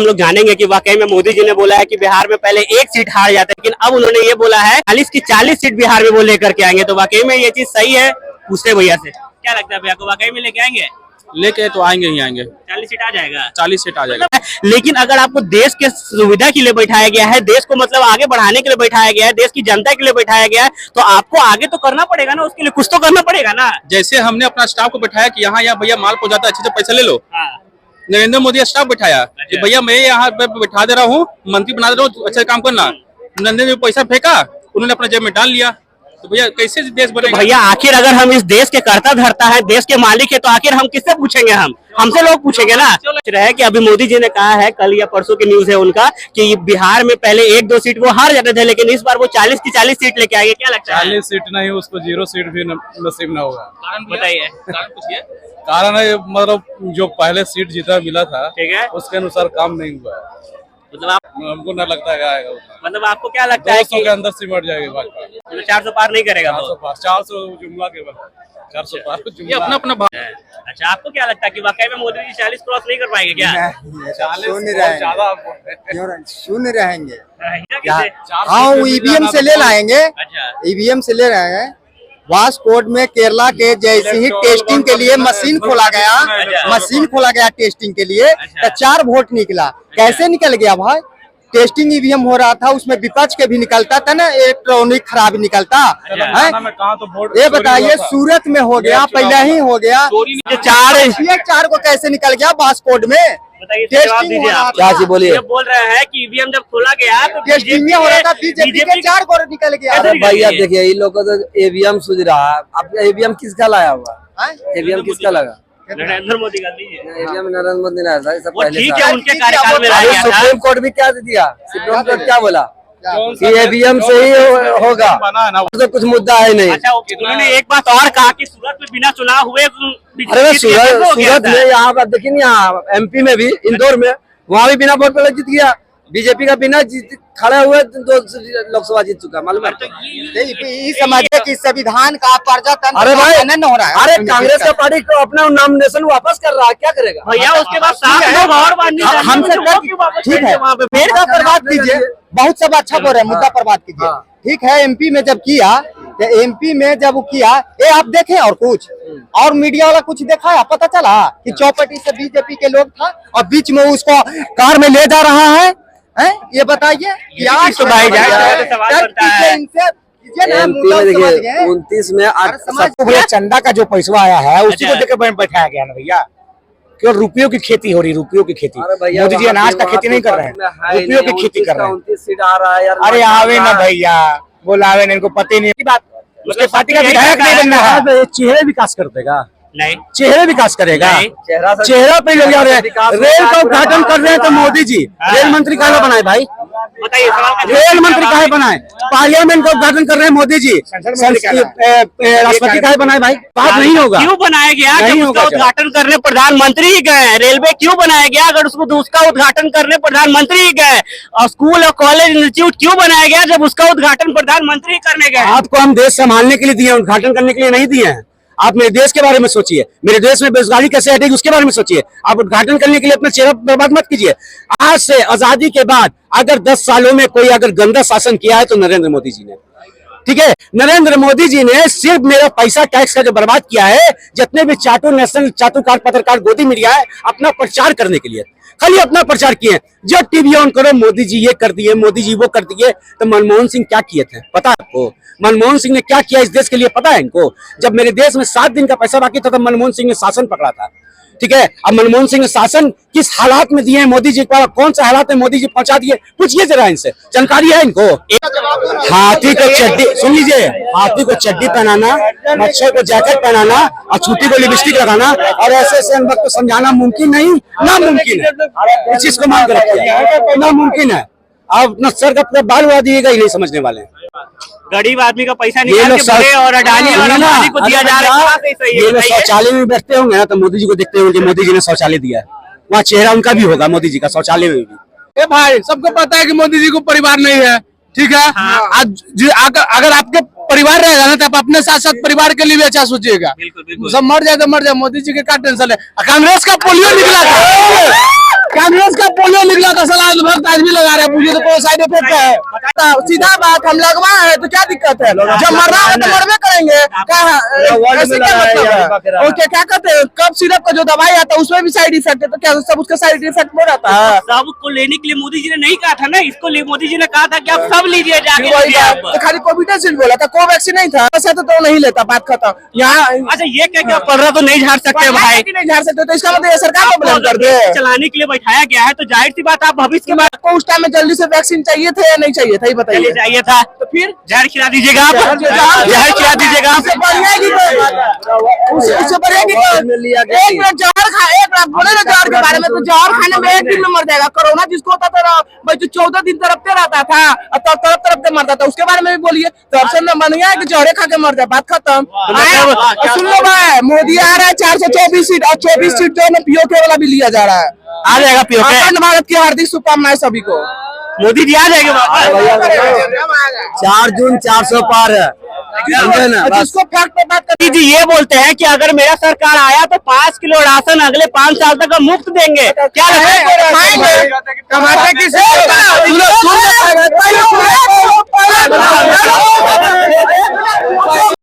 हम लोग जानेंगे कि वाकई में मोदी जी ने बोला है कि बिहार में पहले एक सीट हार जाता है, लेकिन अब उन्होंने ये बोला है 40 की 40 सीट बिहार में वो लेकर के आएंगे। तो वाकई में ये चीज सही है? पूछते भैया से क्या लगता है भैया को, वाकई में लेके आएंगे? लेके तो आएंगे ही आएंगे। 40 सीट आ जाएगा? 40 सीट आ जाएगा। लेकिन अगर आपको देश के सुविधा के लिए बैठाया गया है, देश को मतलब आगे बढ़ाने के लिए बैठाया गया है, देश की जनता के लिए बैठाया गया है, तो आपको आगे तो करना पड़ेगा ना, उसके लिए कुछ तो करना पड़ेगा ना। जैसे हमने अपना स्टाफ को बैठाया कि यहाँ भैया माल पहुंचाता है, अच्छे से पैसा ले लो। नरेंद्र मोदी स्टाफ बैठाया कि भैया मैं यहाँ पे बैठा दे रहा हूँ, मंत्री बना दे रहा हूँ, अच्छा काम करना। नरेंद्र ने पैसा फेंका, उन्होंने अपना जेब में डाल लिया, तो भैया कैसे देश बनेगा? भैया आखिर अगर हम इस देश के कर्ता धर्ता है, देश के मालिक है, तो आखिर हम किससे पूछेंगे? हमसे लोग पूछेंगे ना। रहे कि अभी मोदी जी ने कहा है, कल या परसों की न्यूज है उनका, कि बिहार में पहले 1-2 सीट वो हार जाते थे, लेकिन इस बार वो 40 की 40 सीट लेके आएंगे। क्या लगता है? 40 सीट नहीं, उसको 0 सीट भी नसीब न होगा। कारण बताइए। कारण है मतलब जो पहले सीट जीता मिला था, ठीक है, उसके अनुसार काम नहीं हुआ है। मतलब आप, हमको न लगता है आएगा। मतलब आपको क्या लगता है कि के अंदर सिमट जाएगी भाजपा? 400 पार नहीं करेगा? 400 जुमला के बाद 400 पार, ये अपना अपना। अच्छा, आपको क्या लगता है कि वाकई में मोदी जी 40 क्रॉस नहीं कर पाएंगे क्या? 40 शून्य रहेंगे। हाँ, हाँ, ईवीएम से ले लाएंगे। अच्छा, ईवीएम से ले रहे हैं। वास्कोट में केरला के जैसे ही टेस्टिंग के लिए मशीन खोला गया टेस्टिंग के लिए, तो 4 वोट निकला। कैसे निकल गया भाई? टेस्टिंग ईवीएम हो रहा था, उसमें विपक्ष के भी निकलता था ना, इलेक्ट्रॉनिक खराब निकलता है। ये बताइए, सूरत में हो गया, पहले ही हो गया, 4 को कैसे निकल गया वास्कोट में? टेस्टिंग क्या जी बोलिए? बोल रहे हैं कि ईवीएम जब खोला गया तो टेस्टिंग हो रहा था, बीजेपी के 4 को निकल गया। अरे भैया देखिए, इन लोगों को तो ईवीएम सूझ रहा है। अब ईवीएम किसका लाया हुआ? ईवीएम किसका लगा? नरेंद्र मोदी का दीजिए। ईवीएम नरेंद्र मोदी ने था, सब पहले ठीक है, उनके कार्यकाल में लाया गया था। सुप्रीम कोर्ट भी क्या दिया? सुप्रीम कोर्ट क्या बोला कि ईवीएम से ही होगा, तो कुछ मुद्दा है नहीं। अच्छा, उन्होंने एक बात और कहा कि सूरत में बिना चुनाव हुए, अरे सूरत में, यहाँ पर देखिए, यहाँ एमपी में भी, इंदौर में, वहाँ भी बिना वोट पे जीत गया। बीजेपी का बिना खड़े हुए 2 लोकसभा जीत चुका, मालूम है? समझिए कि संविधान का प्रजातंत्र अरे भाई, खनन हो रहा है। अरे कांग्रेस का पार्टी को अपना नॉमिनेशन वापस कर रहा है, क्या करेगा भैया? उसके बाद 7 लोग और बांधने हमसे ठीक है, मुद्दा पर बात कीजिए। बहुत सब अच्छा बोल रहे हैं, मुद्दा पर बात कीजिए। ठीक है, एमपी में जब किया, तो एमपी में जब वो किया, ये आप देखे और कुछ और मीडिया वाला कुछ देखा है? पता चला कि चौपाटी से बीजेपी के लोग था और बीच में उसको कार में ले जा रहा है? ये बताइए। तो भाई देखिए 29 में भैया चंदा का जो पैसा आया है, उसी को देकर बैठाया गया ना भैया। केवल रुपयों की खेती हो रही, रुपयों की खेती। मोदी जी अनाज का खेती नहीं कर रहे हैं, रुपयों की खेती कर रहे हैं। 29 सीट आ रहा है यार। अरे आवे ना भैया, बोलावे ना, इनको पता ही नहीं की बात। उसके पार्टी का विधायक नहीं बनना है। चेहरे विकास कर देगा? नहीं, चेहरे विकास करेगा? चेहरा पे लोग जा रहे हैं। रेल का उद्घाटन कर रहे हैं तो मोदी जी रेल मंत्री कहाँ बनाए भाई? बताइए, रेल मंत्री कहाँ बनाए? पार्लियामेंट का उद्घाटन कर रहे हैं मोदी जी, राष्ट्रपति कहाँ बनाए भाई? बात नहीं होगा। क्यों बनाया गया? जब उसका उद्घाटन करने प्रधानमंत्री ही गए। रेलवे क्यों बनाया गया अगर उसका उद्घाटन करने प्रधानमंत्री ही गए? और स्कूल और कॉलेज इंस्टीट्यूट क्यों बनाया गया जब उसका उद्घाटन प्रधानमंत्री करने गए? आपको हम देश संभालने के लिए दिए, उद्घाटन करने के लिए नहीं दिए हैं। आप मेरे देश के बारे में सोचिए, मेरे देश में बेरोजगारी कैसे हटेगी उसके बारे में सोचिए। आप उद्घाटन करने के लिए अपना चेहरा बर्बाद मत कीजिए। आज से आजादी के बाद अगर 10 सालों में कोई अगर गंदा शासन किया है तो नरेंद्र मोदी जी ने। ठीक है, नरेंद्र मोदी जी ने सिर्फ मेरा पैसा टैक्स का जो बर्बाद किया है, जितने भी चाटुकार पत्रकार गोदी मीडिया है, अपना प्रचार करने के लिए खाली अपना प्रचार किए। जब टीवी ऑन करो, मोदी जी ये कर दिए, मोदी जी वो कर दिए। तो मनमोहन सिंह क्या किए थे पता है आपको? मनमोहन सिंह ने क्या किया इस देश के लिए पता है इनको? जब मेरे देश में 7 दिन का पैसा बाकी था, तब मनमोहन सिंह ने शासन पकड़ा था। ठीक है, अब मनमोहन सिंह ने शासन किस हालात में दिए हैं मोदी जी को, कौन सा हालात में मोदी जी पहुंचा दिए, पूछिए जरा इनसे, जानकारी है इनको? हाथी को चड्डी, सुन लीजिए, हाथी को चड्डी पहनाना, मच्छर को जैकेट पहनाना और छुट्टी को लिपस्टिक लगाना और ऐसे हम वक्त को समझाना मुमकिन नहीं, नामुमकिन है। इस चीज को मान कर रखिए, नामुमकिन है। आप अपना सर का पूरा बाल उड़ा दिएगा, ये नहीं समझने वाले हैं। गरीब आदमी का पैसा निकाल के बड़े और अडानी और अंबानी को दिया जा रहा है। ये लोग शौचालय में बैठते होंगे ना, तो मोदी जी को देखते होंगे, मोदी जी ने शौचालय दिया है, वहाँ चेहरा उनका भी होगा मोदी जी का शौचालय में भी। भाई सबको पता है कि मोदी जी को परिवार नहीं है, ठीक है? आज अगर आपके परिवार रहेगा ना, तो आप अपने साथ साथ परिवार के लिए भी अच्छा सोचिएगा। सब मर जाए तो मर जाए, मोदी जी के क्या टेंशन है? कांग्रेस का पोलियो निकला था, कांग्रेस का पोलियो निकला था सलाह भक्त आज भी लगा रहे हैं, मुझे तो कोई साइड इफेक्ट है। सीधा बात, हम लगवा है तो क्या दिक्कत है, जब मरना है तो मरबे करेंगे। ऐसे क्या मतलब है? ओके, क्या कहते हैं, कब सिरप का जो दवाई आता है उसमें भी साइड इफेक्ट है, तो क्या सब उसका साइड इफेक्ट हो जाता है? सबको लेने के लिए मोदी जी ने नहीं कहा था ना, इसको मोदी जी ने कहा था कि आप सब लीजिए जाके वही लीजिए बात, आप। तो खाली कोविशील्ड बोला था, कोवैक्सीन नहीं था, ऐसा तो नहीं लेता, बात खत्म। यहाँ अच्छा ये क्या क्या 15 तो नहीं झाड़ सकते भाई, नहीं झाड़ सकते, तो इसका मतलब ये सरकार को ब्लेम कर दे। चलाने के लिए बैठाया गया है तो जाहिर सी बात आप भविष्य के बाद को उस टाइम में जल्दी से वैक्सीन चाहिए थे या नहीं चाहिए था, ये बताइए। चाहिए था तो फिर जहर खिला दीजिएगा आप, जहर खिला दीजिएगा आप। उससे बढ़िया की उससे बढ़िया की एक मिनट जहर खा, एक मिनट बोले ना जहर के बारे में, तो जहर खाने में एक दिन में मर जाएगा। कोरोना जिसको होता था भाई, जो 14 दिन तड़पते रहता था और तब तड़पते मरता था, उसके बारे में भी बोलिए। तो ऑप्शन में बढ़िया है कि जहरे खा के मर जाए, बात खत्म। सुन लो भाई, मोदी आ रहा है 424 सीट और 24 सीट जो है पीओके वाला भी लिया जा रहा है। आ जाएगा पीओके। अखंड भारत की हार्दिक शुभकामनाएं सभी को। मोदी जी आ जाएंगे 4 जून 400 पार है, समझे ना? जिसको फैक्ट पे बात मोदी जी ये बोलते हैं कि अगर मेरा सरकार आया तो 5 किलो राशन अगले 5 साल तक मुफ्त देंगे, क्या लगता है? टमाटर किसे